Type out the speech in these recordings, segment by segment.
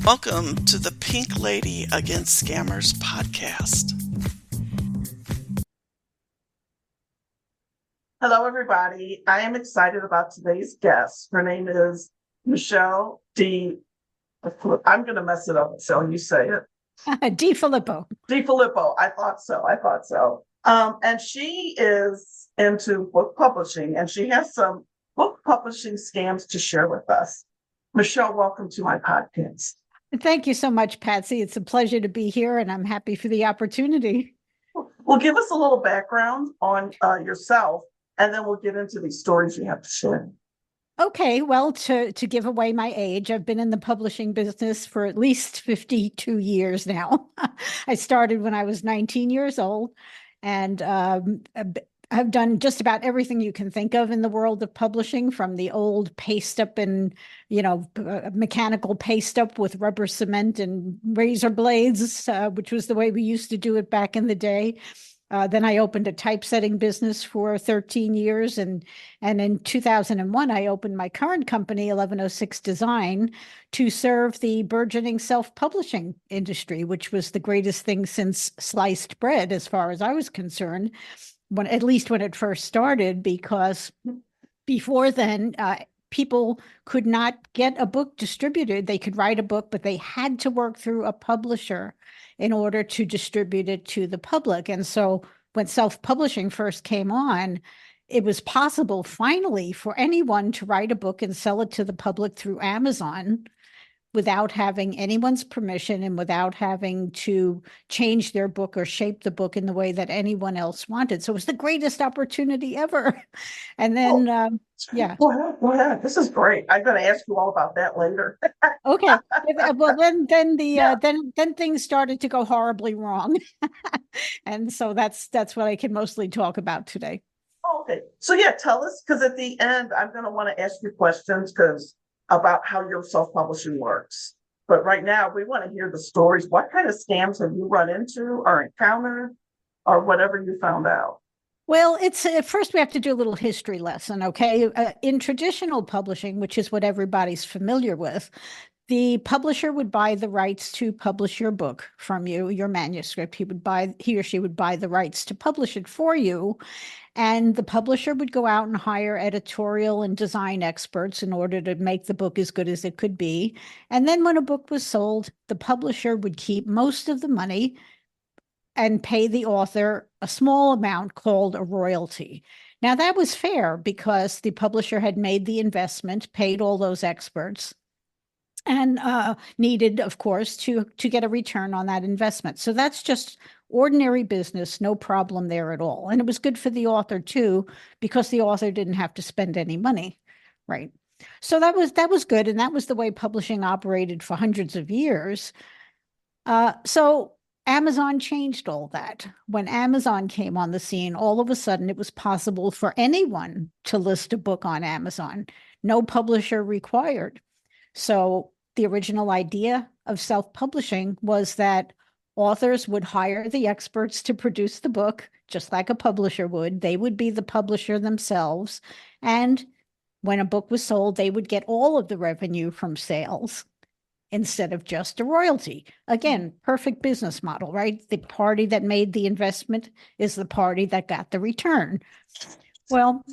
Welcome to the Pink Lady Against Scammers podcast. Hello, everybody. I am excited about today's guest. Her name is Michele D. I'm going to mess it up, so you say it. Defilippo. Defilippo. I thought so. And she is into book publishing, and she has some book publishing scams to share with us. Michele, welcome to my podcast. Thank you so much, Patsy. It's a pleasure to be here, and I'm happy for the opportunity. Well, give us a little background on yourself, and then we'll get into these stories you have to share. Okay, well, to give away my age, I've been in the publishing business for at least 52 years now. I started when I was 19 years old, and I've done just about everything you can think of in the world of publishing, from the old paste up and, mechanical paste up with rubber cement and razor blades, which was the way we used to do it back in the day. Then I opened a typesetting business for 13 years. And in 2001, I opened my current company, 1106 Design, to serve the burgeoning self-publishing industry, which was the greatest thing since sliced bread, as far as I was concerned, at least when it first started, because before then, people could not get a book distributed. They could write a book, but they had to work through a publisher in order to distribute it to the public. And so when self-publishing first came on, it was possible finally for anyone to write a book and sell it to the public through Amazon without having anyone's permission and without having to change their book or shape the book in the way that anyone else wanted. So it was the greatest opportunity ever. And then, yeah. Go ahead. This is great. I'm going to ask you all about that later. Okay. Well, then things started to go horribly wrong. And so that's what I can mostly talk about today. Okay. So yeah, tell us, because at the end, I'm going to want to ask you questions about how your self-publishing works. But right now, we want to hear the stories. What kind of scams have you run into or encountered or whatever you found out? Well, it's first we have to do a little history lesson, okay? In traditional publishing, which is what everybody's familiar with, the publisher would buy the rights to publish your book from you, your manuscript. He or she would buy the rights to publish it for you. And the publisher would go out and hire editorial and design experts in order to make the book as good as it could be. And then when a book was sold, the publisher would keep most of the money and pay the author a small amount called a royalty. Now, that was fair because the publisher had made the investment, paid all those experts, and needed, of course, to get a return on that investment. So that's just ordinary business, no problem there at all. And it was good for the author too, because the author didn't have to spend any money, right? So that was good, and that was the way publishing operated for hundreds of years. So Amazon changed all that. When Amazon came on the scene, all of a sudden it was possible for anyone to list a book on Amazon, no publisher required. So the original idea of self-publishing was that authors would hire the experts to produce the book, just like a publisher would. They would be the publisher themselves. And when a book was sold, they would get all of the revenue from sales instead of just a royalty. Again, perfect business model, right? The party that made the investment is the party that got the return. Well,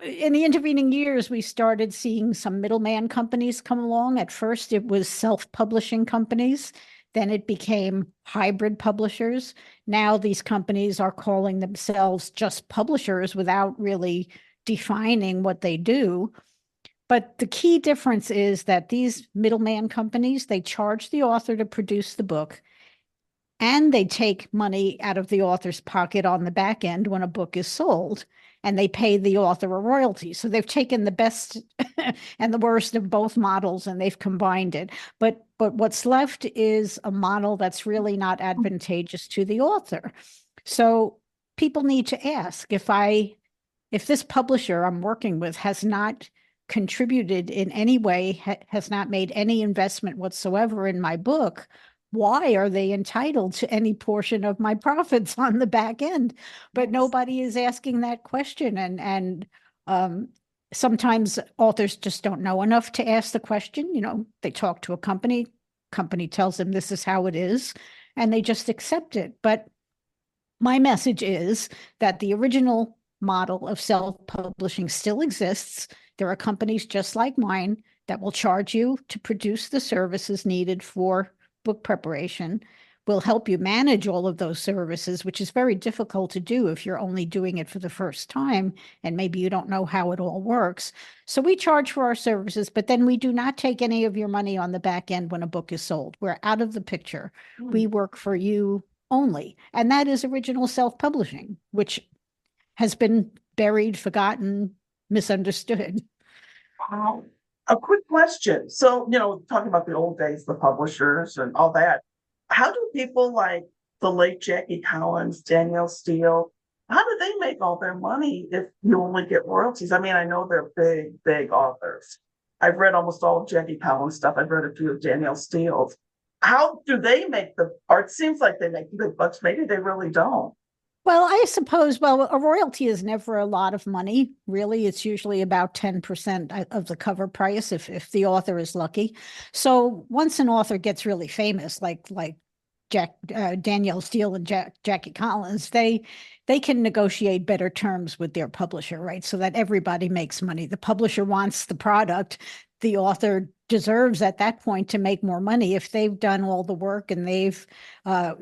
in the intervening years, we started seeing some middleman companies come along. At first, it was self-publishing companies. Then it became hybrid publishers. Now these companies are calling themselves just publishers without really defining what they do. But the key difference is that these middleman companies, they charge the author to produce the book, and they take money out of the author's pocket on the back end when a book is sold, and they pay the author a royalty. So they've taken the best and the worst of both models and they've combined it. But what's left is a model that's really not advantageous to the author. So people need to ask, if this publisher I'm working with has not contributed in any way, has not made any investment whatsoever in my book, why are they entitled to any portion of my profits on the back end? But nobody is asking that question. And sometimes authors just don't know enough to ask the question. You know, they talk to a company, company tells them this is how it is, and they just accept it. But my message is that the original model of self-publishing still exists. There are companies just like mine that will charge you to produce the services needed for book preparation, will help you manage all of those services, which is very difficult to do if you're only doing it for the first time and maybe you don't know how it all works. So we charge for our services, but then we do not take any of your money on the back end when a book is sold. We're out of the picture. We work for you only. And that is original self-publishing, which has been buried, forgotten, misunderstood. Wow. A quick question. So, talking about the old days, the publishers and all that, how do people like the late Jackie Collins, Danielle Steele, how do they make all their money if you only get royalties? I mean, I know they're big, big authors. I've read almost all of Jackie Collins stuff. I've read a few of Danielle Steele's. How do they make or it seems like they make big bucks. Maybe they really don't. Well, I suppose, a royalty is never a lot of money, really. It's usually about 10% of the cover price if the author is lucky. So once an author gets really famous, like Danielle Steele and Jackie Collins, they can negotiate better terms with their publisher, right? So that everybody makes money. The publisher wants the product. The author deserves at that point to make more money. If they've done all the work and they've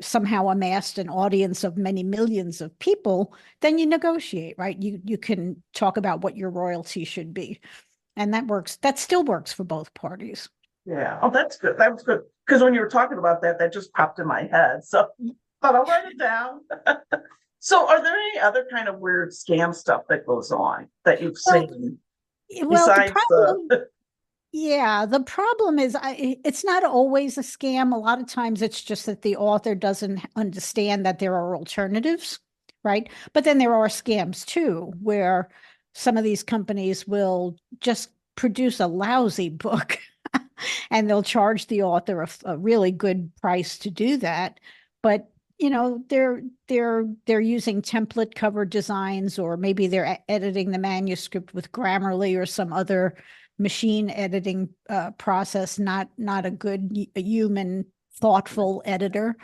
somehow amassed an audience of many millions of people, then you negotiate, right? You can talk about what your royalty should be. And that still works for both parties. Yeah. Oh, that's good. That was good. Because when you were talking about that, that just popped in my head. So but I'll write it down. So are there any other kind of weird scam stuff that goes on that you've seen? Besides the problem is it's not always a scam. A lot of times it's just that the author doesn't understand that there are alternatives, right? But then there are scams too, where some of these companies will just produce a lousy book and they'll charge the author a really good price to do that. But they're using template cover designs, or maybe they're editing the manuscript with Grammarly or some other machine editing process, not a good human thoughtful editor.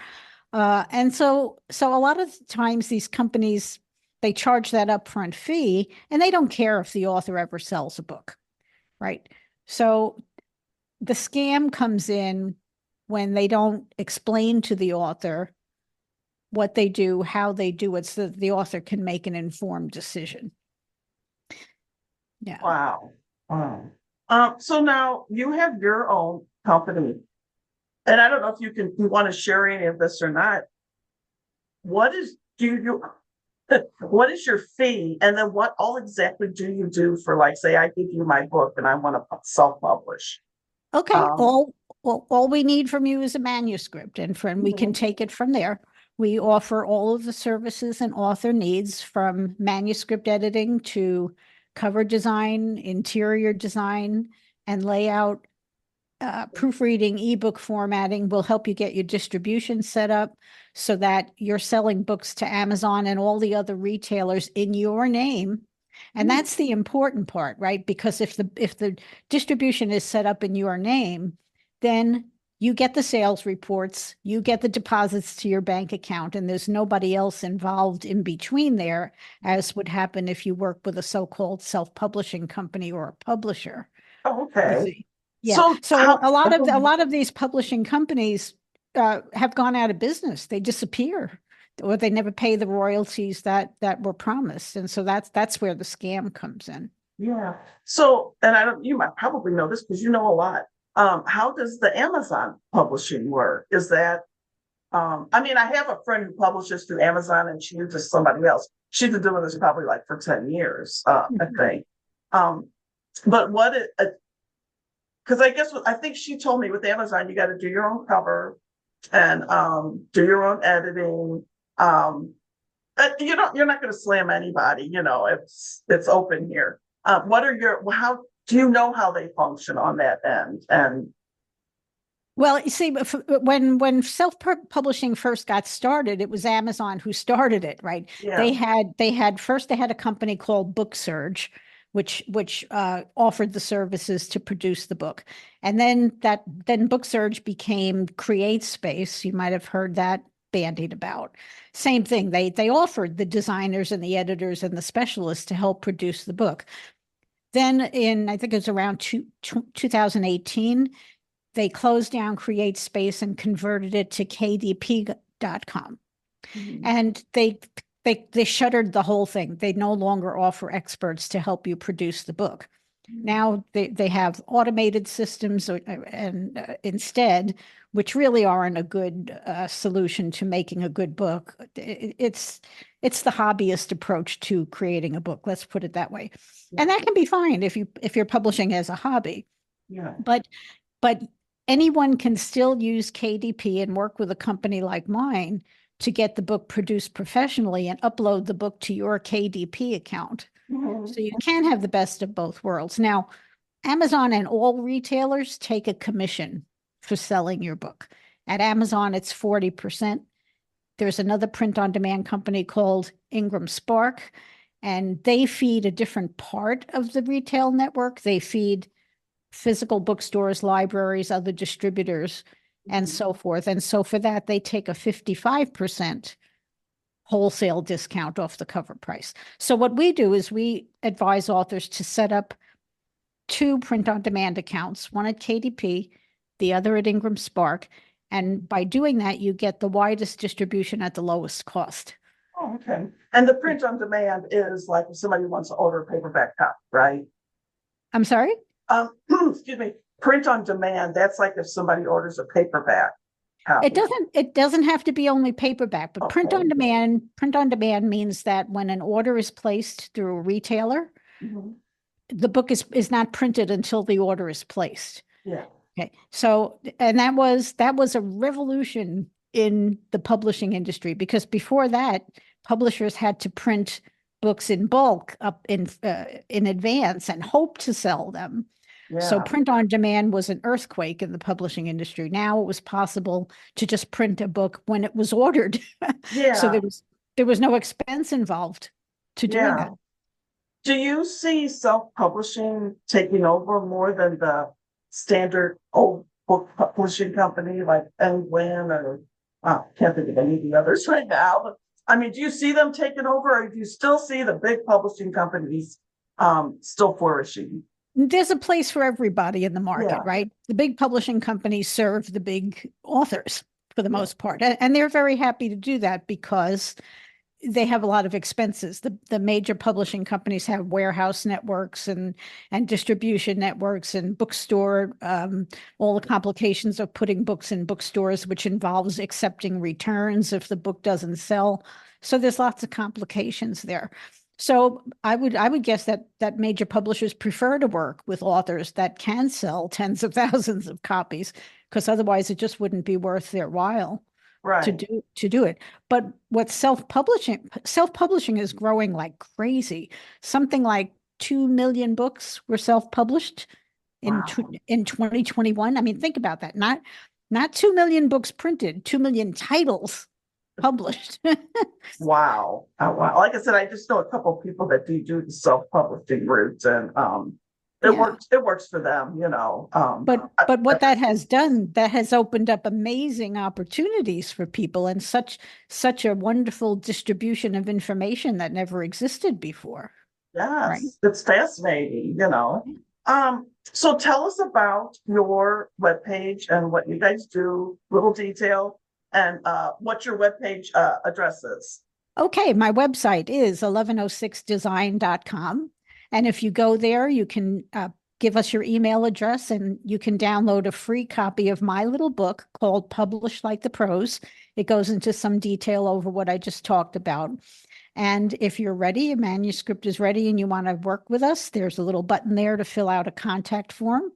And so a lot of times these companies, they charge that upfront fee and they don't care if the author ever sells a book, right? So the scam comes in when they don't explain to the author what they do, how they do it, so that the author can make an informed decision. Yeah. Wow. So now you have your own company, and I don't know if you want to share any of this or not. What is your fee, and then what all exactly do you do for, like, say I give you my book and I want to self-publish? Okay. All we need from you is a manuscript, and we can take it from there. We offer all of the services an author needs, from manuscript editing to cover design, interior design, and layout, proofreading, ebook formatting. Will help you get your distribution set up so that you're selling books to Amazon and all the other retailers in your name. And that's the important part, right? Because if the distribution is set up in your name, then you get the sales reports, you get the deposits to your bank account, and there's nobody else involved in between there, as would happen if you work with a so-called self-publishing company or a publisher. Oh, okay. Yeah. So a lot of these publishing companies have gone out of business. They disappear, or they never pay the royalties that were promised. And so that's where the scam comes in. Yeah. So, and you might probably know this because you know a lot. How does the Amazon publishing work? Is that, I mean, I have a friend who publishes through Amazon and she uses somebody else. She's been doing this probably like for 10 years, I think. But because I think she told me with Amazon, you got to do your own cover and do your own editing. You're not going to slam anybody, it's open here. How do you know how they function on that end? And well, you see, when self-publishing first got started, it was Amazon who started it, right? Yeah. They had a company called BookSurge, which offered the services to produce the book. And then BookSurge became CreateSpace. You might have heard that bandied about. Same thing. They offered the designers and the editors and the specialists to help produce the book. Then I think it was around 2018, they closed down CreateSpace and converted it to kdp.com. Mhm. And they shuttered the whole thing. They no longer offer experts to help you produce the book. Now they have automated systems instead, which really aren't a good solution to making a good book. It's the hobbyist approach to creating a book. Let's put it that way. And that can be fine if you're publishing as a hobby. Yeah. But anyone can still use KDP and work with a company like mine to get the book produced professionally and upload the book to your KDP account. Mhm. So you can have the best of both worlds. Now, Amazon and all retailers take a commission for selling your book. At Amazon, it's 40%. There's another print-on-demand company called Ingram Spark, and they feed a different part of the retail network. They feed physical bookstores, libraries, other distributors, and so forth. And so for that, they take a 55% wholesale discount off the cover price. So what we do is we advise authors to set up 2 print-on-demand accounts, one at KDP, the other at Ingram Spark. And by doing that, you get the widest distribution at the lowest cost. Oh, okay. And the print on demand is like if somebody wants to order a paperback copy, right? I'm sorry? Excuse me, print on demand, that's like if somebody orders a paperback copy. It doesn't have to be only paperback, but print Okay. on demand means that when an order is placed through a retailer, Mhm. the book is not printed until the order is placed. Yeah. Okay. So, and that was a revolution in the publishing industry, because before that, publishers had to print books in bulk up in advance and hope to sell them. So Yeah. print on demand was an earthquake in the publishing industry. Now it was possible to just print a book when it was ordered. So Yeah. there was no expense involved to doing Yeah. that. Do you see self-publishing taking over more than the standard old book publishing company like Penguin or can't think of any of the others right now, but I mean, do you see them taking over, or do you still see the big publishing companies still flourishing? There's a place for everybody in the market, Yeah. right? The big publishing companies serve the big authors for the Yeah. most part. And they're very happy to do that because they have a lot of expenses. The major publishing companies have warehouse networks and distribution networks and bookstore, all the complications of putting books in bookstores, which involves accepting returns if the book doesn't sell. So there's lots of complications there. So I would guess that major publishers prefer to work with authors that can sell tens of thousands of copies, because otherwise it just wouldn't be worth their while to Right. do it. But what self-publishing is growing like crazy. Something like 2 million books were self-published in Wow. in 2021. I mean, think about that. Not 2 million books printed, 2 million titles published. Wow. Oh, wow. Like I said, I just know a couple of people that do the self-publishing route, and Yeah. it works for them, you know. But what that has done, that has opened up amazing opportunities for people, and such a wonderful distribution of information that never existed before. Right. Yes, it's fascinating, you know. So tell us about your webpage and what you guys do, little detail, and what your webpage address is. Okay, my website is 1106design.com. And if you go there, you can give us your email address and you can download a free copy of my little book called Publish Like the Pros. It goes into some detail over what I just talked about. And if you're ready, your manuscript is ready and you want to work with us, there's a little button there to fill out a contact form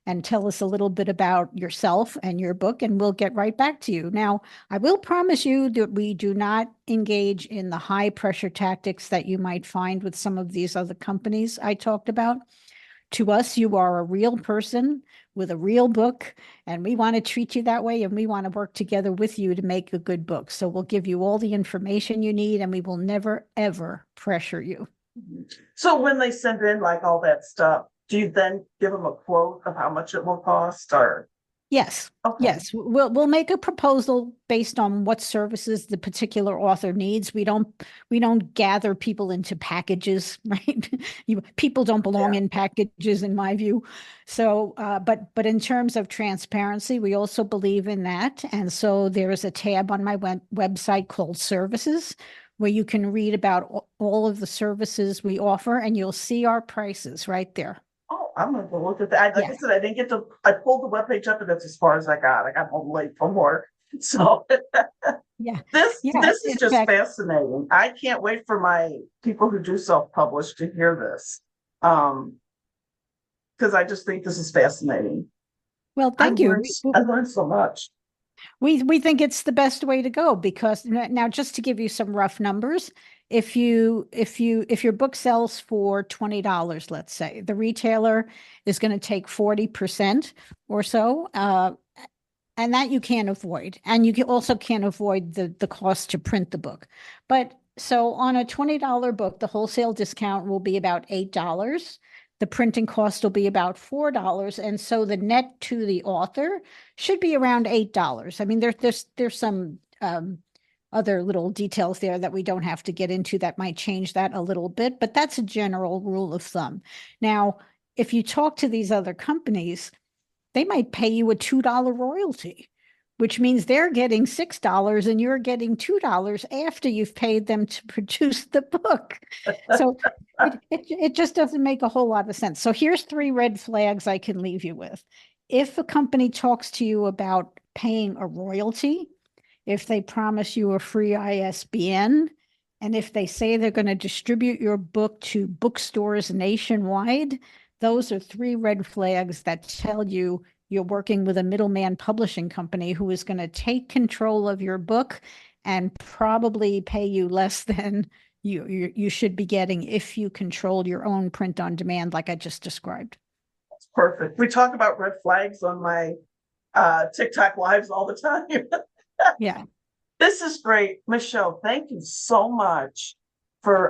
and tell us a little bit about yourself and your book, and we'll get right back to you. Now, I will promise you that we do not engage in the high pressure tactics that you might find with some of these other companies I talked about. To us, you are a real person with a real book, and we want to treat you that way, and we want to work together with you to make a good book. So we'll give you all the information you need, and we will never, ever pressure you. So when they send in like all that stuff, do you then give them a quote of how much it will cost or? Yes, Okay, yes. We'll make a proposal based on what services the particular author needs. We don't gather people into packages, right? People don't belong yeah. in packages, in my view. So, but in terms of transparency, we also believe in that. And so there is a tab on my website called Services, where you can read about all of the services we offer, and you'll see our prices right there. Oh, I'm gonna go look at that. Like I Yeah, said, I didn't get to, I pulled the webpage up and that's as far as I got. I got home late from work. So yeah, this yeah. this is In just fact, fascinating. I can't wait for my people who do self-publish to hear this. Um, because I just think this is fascinating. well, I thank you. learned I learned so much. We think it's the best way to go because now just to give you some rough numbers, if your book sells for $20, let's say, the retailer is going to take 40% or so, and that you can't avoid. And also can't avoid the cost to print the book. But so on a $20 book, the wholesale discount will be about $8. The printing cost will be about $4. And so the net to the author should be around $8. I mean, there's some other little details there that we don't have to get into that might change that a little bit, but that's a general rule of thumb. Now, if you talk to these other companies, they might pay you a $2 royalty, which means they're getting $6 and you're getting $2 after you've paid them to produce the book. So it just doesn't make a whole lot of sense. So here's 3 red flags I can leave you with. If a company talks to you about paying a royalty, if they promise you a free ISBN, and if they say they're going to distribute your book to bookstores nationwide, those are 3 red flags that tell you you're working with a middleman publishing company who is going to take control of your book and probably pay you less than you should be getting if you control your own print on demand, like I just described. Perfect. We talk about red flags on my TikTok lives all the time. Yeah. This is great. Michelle, thank you so much for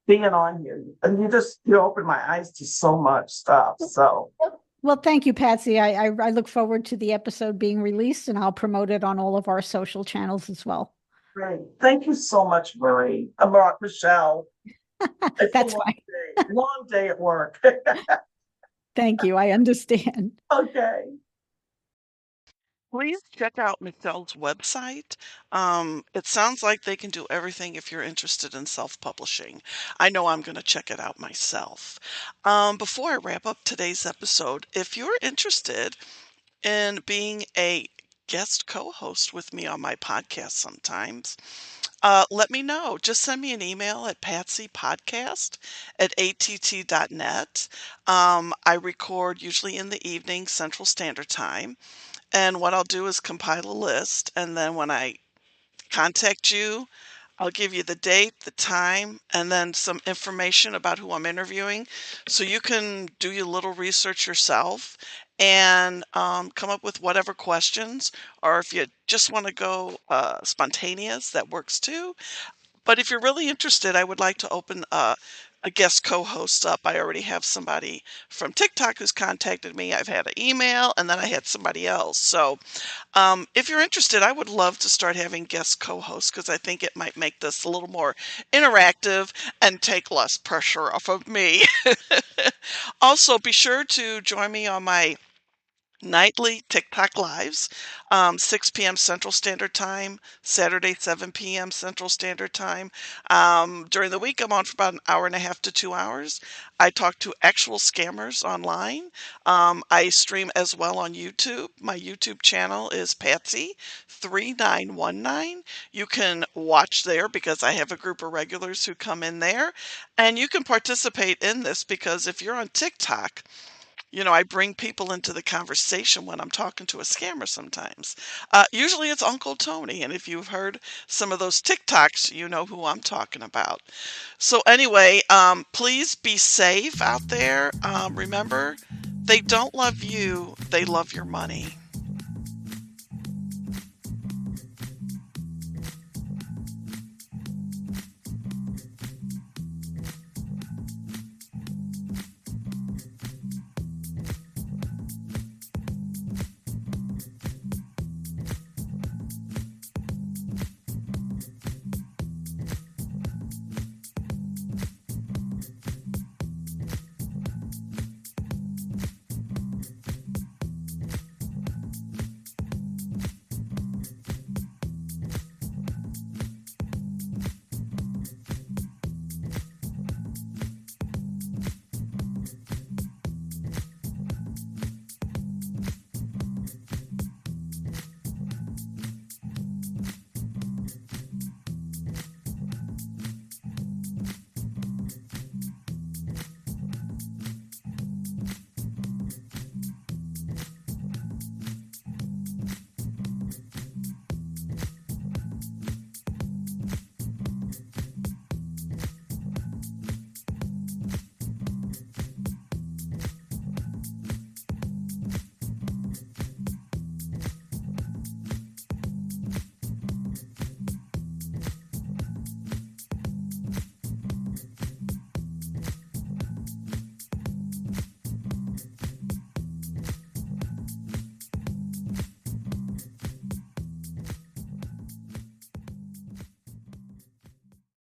being on here. And you opened my eyes to so much stuff. So Well, thank you, Patsy. I look forward to the episode being released, and I'll promote it on all of our social channels as well. great. Thank you so much, Marie. Michelle. It's a That's fine. long day at work. Thank you. I understand. Okay. Please check out Michelle's website. It sounds like they can do everything if you're interested in self-publishing. I know I'm going to check it out myself. Before I wrap up today's episode, if you're interested in being a guest co-host with me on my podcast sometimes, let me know. Just send me an email at patsypodcast@att.net. I record usually in the evening Central Standard Time. And what I'll do is compile a list, and then when I contact you, I'll give you the date, the time, and then some information about who I'm interviewing, so you can do your little research yourself and come up with whatever questions, or if you just want to go spontaneous, that works too. But if you're really interested, I would like to open a guest co-host up. I already have somebody from TikTok who's contacted me. I've had an email, and then I had somebody else. So if you're interested, I would love to start having guest co-hosts because I think it might make this a little more interactive and take less pressure off of me. Also, be sure to join me on my nightly TikTok lives, 6 p.m. Central Standard Time, Saturday, 7 p.m. Central Standard Time. During the week, I'm on for about an hour and a half to 2 hours. I talk to actual scammers online. I stream as well on YouTube. My YouTube channel is Patsy3919. You can watch there because I have a group of regulars who come in there. And you can participate in this because if you're on TikTok, I bring people into the conversation when I'm talking to a scammer sometimes. Usually it's Uncle Tony, and if you've heard some of those TikToks, you know who I'm talking about. So anyway, please be safe out there. Remember, they don't love you, they love your money.